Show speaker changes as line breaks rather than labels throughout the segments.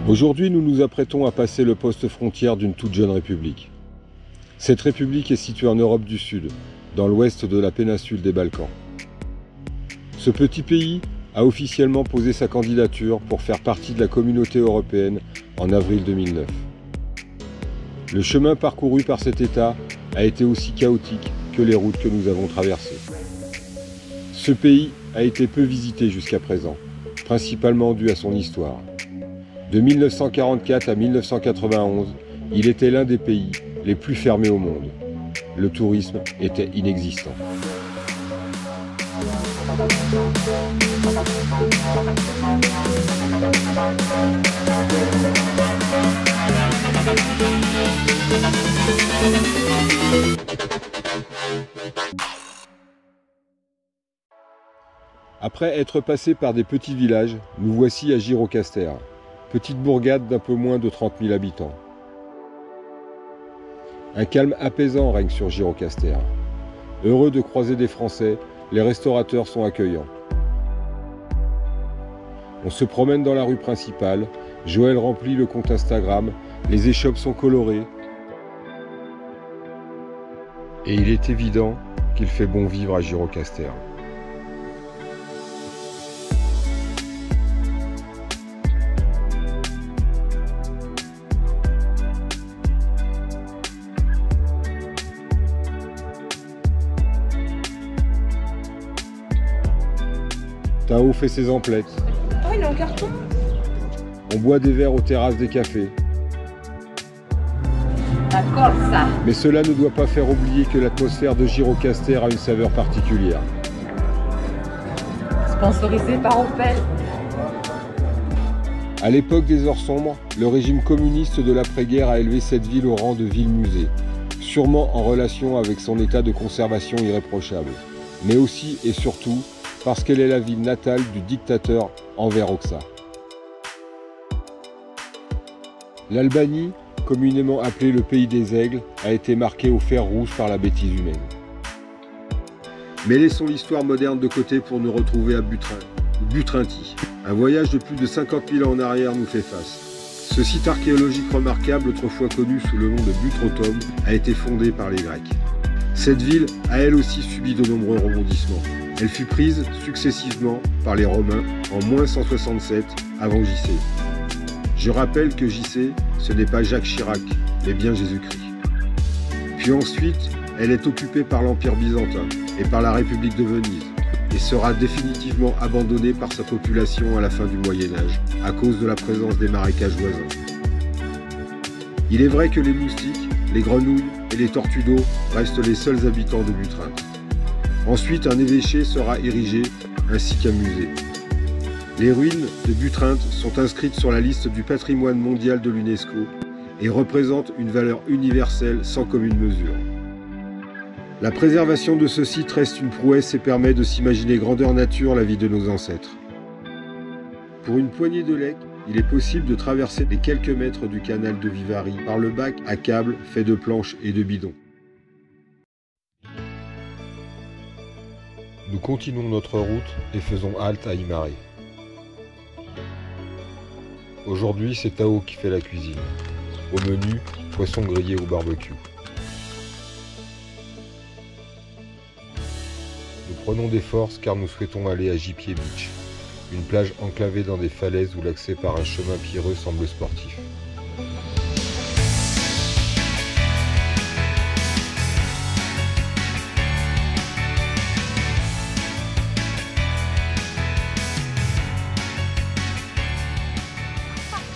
Aujourd'hui, nous nous apprêtons à passer le poste frontière d'une toute jeune république. Cette république est située en Europe du Sud, dans l'ouest de la péninsule des Balkans. Ce petit pays a officiellement posé sa candidature pour faire partie de la communauté européenne en avril 2009. Le chemin parcouru par cet État a été aussi chaotique que les routes que nous avons traversées. Ce pays a été peu visité jusqu'à présent, principalement dû à son histoire. De 1944 à 1991, il était l'un des pays les plus fermés au monde. Le tourisme était inexistant. Après être passé par des petits villages, nous voici à Gjirokastër, petite bourgade d'un peu moins de 30 000 habitants. Un calme apaisant règne sur Gjirokastër. Heureux de croiser des Français, les restaurateurs sont accueillants. On se promène dans la rue principale, Joël remplit le compte Instagram, les échoppes sont colorées. Et il est évident qu'il fait bon vivre à Gjirokastër. Tao fait ses emplettes.
Oh, il est en carton.
On boit des verres aux terrasses des cafés.
D'accord, ça.
Mais cela ne doit pas faire oublier que l'atmosphère de Gjirokastër a une saveur particulière.
Sponsorisé par Opel.
À l'époque des heures sombres, le régime communiste de l'après-guerre a élevé cette ville au rang de ville-musée, sûrement en relation avec son état de conservation irréprochable, mais aussi et surtout parce qu'elle est la ville natale du dictateur Enver Hoxha. L'Albanie, communément appelée le pays des aigles, a été marquée au fer rouge par la bêtise humaine. Mais laissons l'histoire moderne de côté pour nous retrouver à Butrinti. Un voyage de plus de 50 000 ans en arrière nous fait face. Ce site archéologique remarquable, autrefois connu sous le nom de Butrotome, a été fondé par les Grecs. Cette ville a elle aussi subi de nombreux rebondissements. Elle fut prise successivement par les Romains en moins 167 avant JC. Je rappelle que JC, ce n'est pas Jacques Chirac, mais bien Jésus-Christ. Puis ensuite, elle est occupée par l'Empire byzantin et par la République de Venise, et sera définitivement abandonnée par sa population à la fin du Moyen-Âge, à cause de la présence des marécages voisins. Il est vrai que les moustiques, les grenouilles et les tortues d'eau restent les seuls habitants de Butrinte. Ensuite, un évêché sera érigé, ainsi qu'un musée. Les ruines de Butrinte sont inscrites sur la liste du patrimoine mondial de l'UNESCO et représentent une valeur universelle sans commune mesure. La préservation de ce site reste une prouesse et permet de s'imaginer grandeur nature la vie de nos ancêtres. Pour une poignée de lek, il est possible de traverser les quelques mètres du canal de Vivari par le bac à câbles fait de planches et de bidons. Nous continuons notre route et faisons halte à Imare. Aujourd'hui, c'est Tao qui fait la cuisine. Au menu, poisson grillé au barbecue. Nous prenons des forces car nous souhaitons aller à Jipié Beach, une plage enclavée dans des falaises où l'accès par un chemin pierreux semble sportif.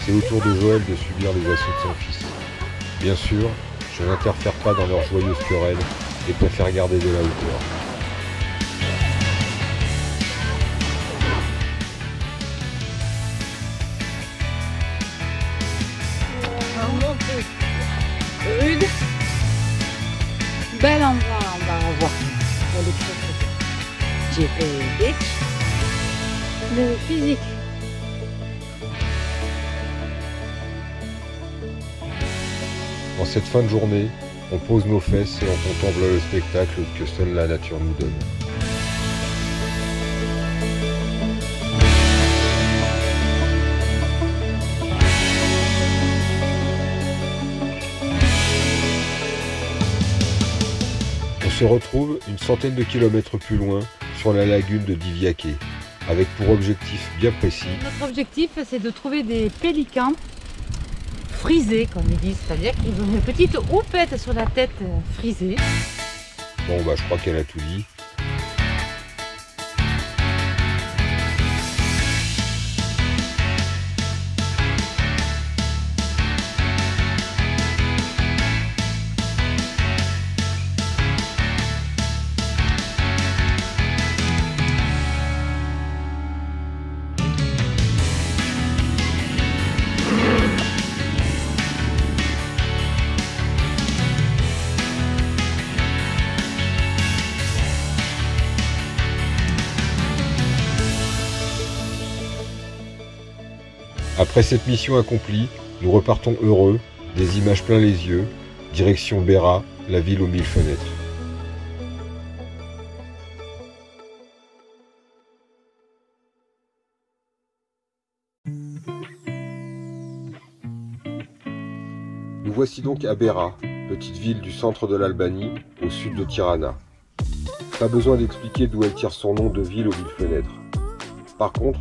C'est au tour de Joël de subir les assauts de son fils. Bien sûr, je n'interfère pas dans leur joyeuse querelle et préfère garder de la hauteur.
Rude. Bel endroit là, on va revoir. J'ai fait le physique.
En cette fin de journée, on pose nos fesses et on contemple le spectacle que seule la nature nous donne. se retrouve une centaine de kilomètres plus loin sur la lagune de Diviaké, avec pour objectif bien précis.
Notre objectif, c'est de trouver des pélicans frisés, comme ils disent, c'est-à-dire qu'ils ont une petite houppette sur la tête frisée.
Bon, bah je crois qu'elle a tout dit. Après cette mission accomplie, nous repartons heureux, des images plein les yeux, direction Beira, la ville aux 1000 fenêtres. Nous voici donc à Beira, petite ville du centre de l'Albanie, au sud de Tirana. Pas besoin d'expliquer d'où elle tire son nom de ville aux 1000 fenêtres. Par contre,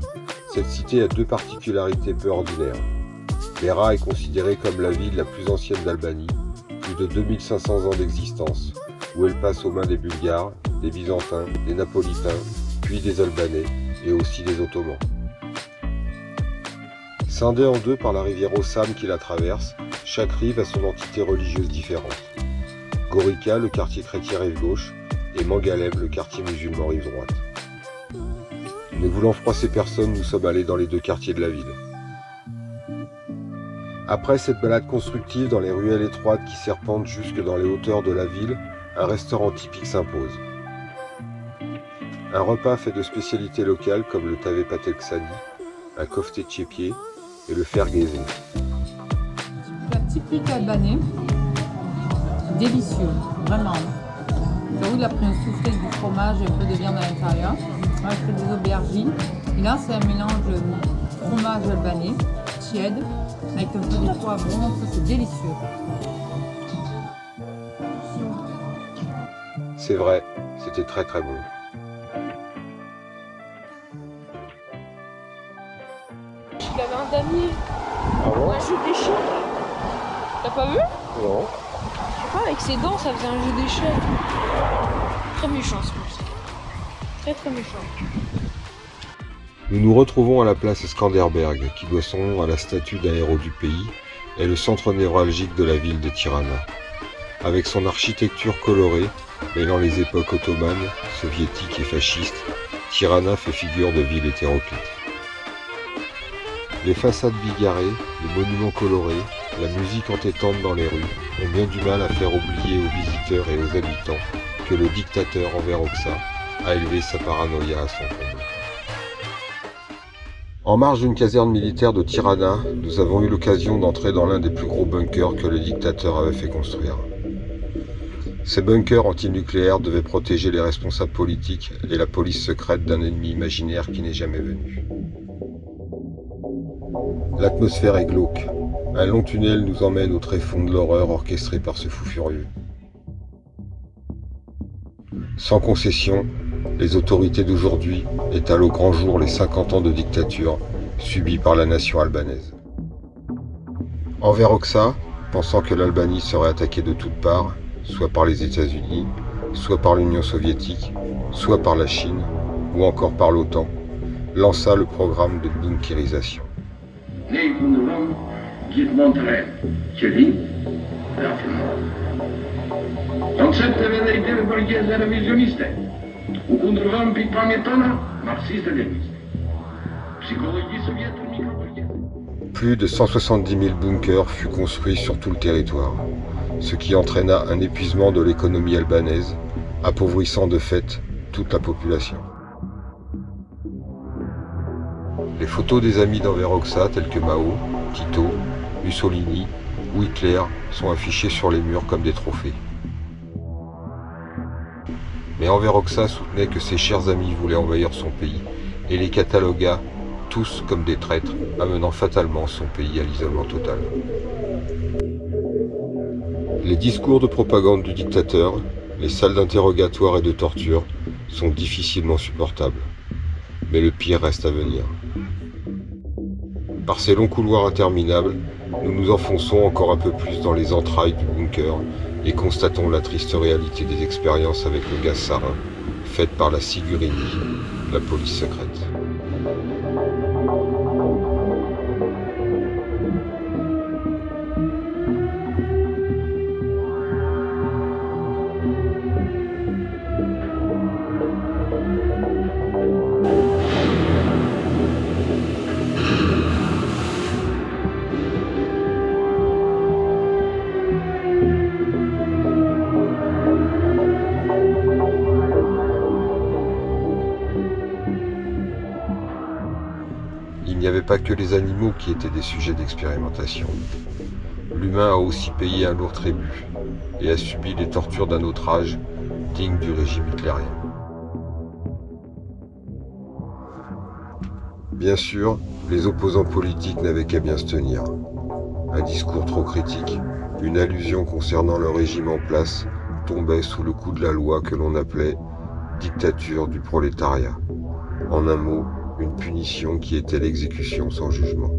cette cité a deux particularités peu ordinaires. Beira est considérée comme la ville la plus ancienne d'Albanie, plus de 2500 ans d'existence, où elle passe aux mains des Bulgares, des Byzantins, des Napolitains, puis des Albanais et aussi des Ottomans. Scindée en deux par la rivière Osam qui la traverse, chaque rive a son entité religieuse différente. Gorica, le quartier chrétien rive gauche, et Mangalem, le quartier musulman rive droite. Ne voulant froisser personne, nous sommes allés dans les deux quartiers de la ville. Après cette balade constructive dans les ruelles étroites qui serpentent jusque dans les hauteurs de la ville, un restaurant typique s'impose. Un repas fait de spécialités locales comme le tave patelksani, un kofte tchepié et le ferguese.
Plat typique albanais, délicieux, vraiment. Daoud a pris un soufflé du fromage et un peu de viande à l'intérieur, avec des aubergines. Et là, c'est un mélange de fromage albanais, tiède, avec un peu de poivron, c'est délicieux.
C'est vrai, c'était très très bon.
Il avait un damier,
Ah bon?
un jeu d'échecs. T'as pas vu?
Non.
Ah, avec ses dents, ça faisait un jeu d'échecs. Très méchant ce monstre. Très très méchant.
Nous nous retrouvons à la place Skanderberg, qui doit son nom à la statue d'un héros du pays, est le centre névralgique de la ville de Tirana. Avec son architecture colorée, mêlant les époques ottomanes, soviétiques et fascistes, Tirana fait figure de ville hétéroclite. Les façades bigarrées, les monuments colorés, la musique entêtante dans les rues ont bien du mal à faire oublier aux visiteurs et aux habitants que le dictateur Enver Hoxha a élevé sa paranoïa à son comble. En marge d'une caserne militaire de Tirana, nous avons eu l'occasion d'entrer dans l'un des plus gros bunkers que le dictateur avait fait construire. Ces bunkers antinucléaires devaient protéger les responsables politiques et la police secrète d'un ennemi imaginaire qui n'est jamais venu. L'atmosphère est glauque. Un long tunnel nous emmène au tréfonds de l'horreur orchestrée par ce fou furieux. Sans concession, les autorités d'aujourd'hui étalent au grand jour les 50 ans de dictature subis par la nation albanaise. Enver Hoxha, pensant que l'Albanie serait attaquée de toutes parts, soit par les États-Unis, soit par l'Union soviétique, soit par la Chine, ou encore par l'OTAN, lança le programme de bunkérisation. Plus de 170 000 bunkers furent construits sur tout le territoire, ce qui entraîna un épuisement de l'économie albanaise, appauvrissant de fait toute la population. Les photos des amis d'Enver Hoxha tels que Mao, Tito, Mussolini ou Hitler sont affichées sur les murs comme des trophées. Mais Enver Hoxha soutenait que ses chers amis voulaient envahir son pays et les catalogua tous comme des traîtres, amenant fatalement son pays à l'isolement total. Les discours de propagande du dictateur, Les salles d'interrogatoire et de torture sont difficilement supportables. Mais le pire reste à venir. Par ces longs couloirs interminables, nous nous enfonçons encore un peu plus dans les entrailles du bunker et constatons la triste réalité des expériences avec le gaz sarin faites par la Sigurini, la police secrète. Il n'y avait pas que les animaux qui étaient des sujets d'expérimentation. L'humain a aussi payé un lourd tribut et a subi les tortures d'un autre âge, digne du régime hitlérien. Bien sûr, les opposants politiques n'avaient qu'à bien se tenir. Un discours trop critique, une allusion concernant le régime en place, tombait sous le coup de la loi que l'on appelait « dictature du prolétariat ». En un mot, une punition qui était l'exécution sans jugement.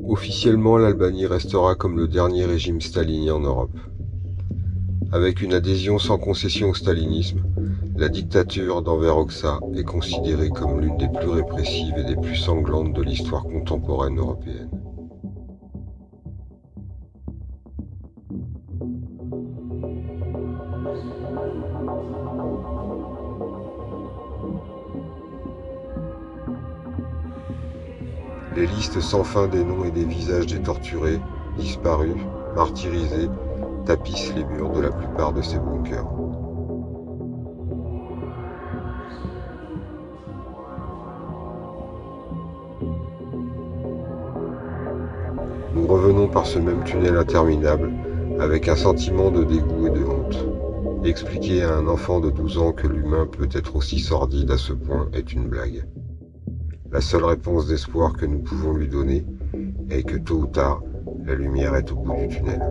Officiellement, l'Albanie restera comme le dernier régime stalinien en Europe. Avec une adhésion sans concession au stalinisme, la dictature d'Enver Hoxha est considérée comme l'une des plus répressives et des plus sanglantes de l'histoire contemporaine européenne. Les listes sans fin des noms et des visages des torturés, disparus, martyrisés, tapissent les murs de la plupart de ces bunkers. Nous revenons par ce même tunnel interminable avec un sentiment de dégoût et de honte. Expliquer à un enfant de 12 ans que l'humain peut être aussi sordide à ce point est une blague. La seule réponse d'espoir que nous pouvons lui donner est que tôt ou tard, la lumière est au bout du tunnel.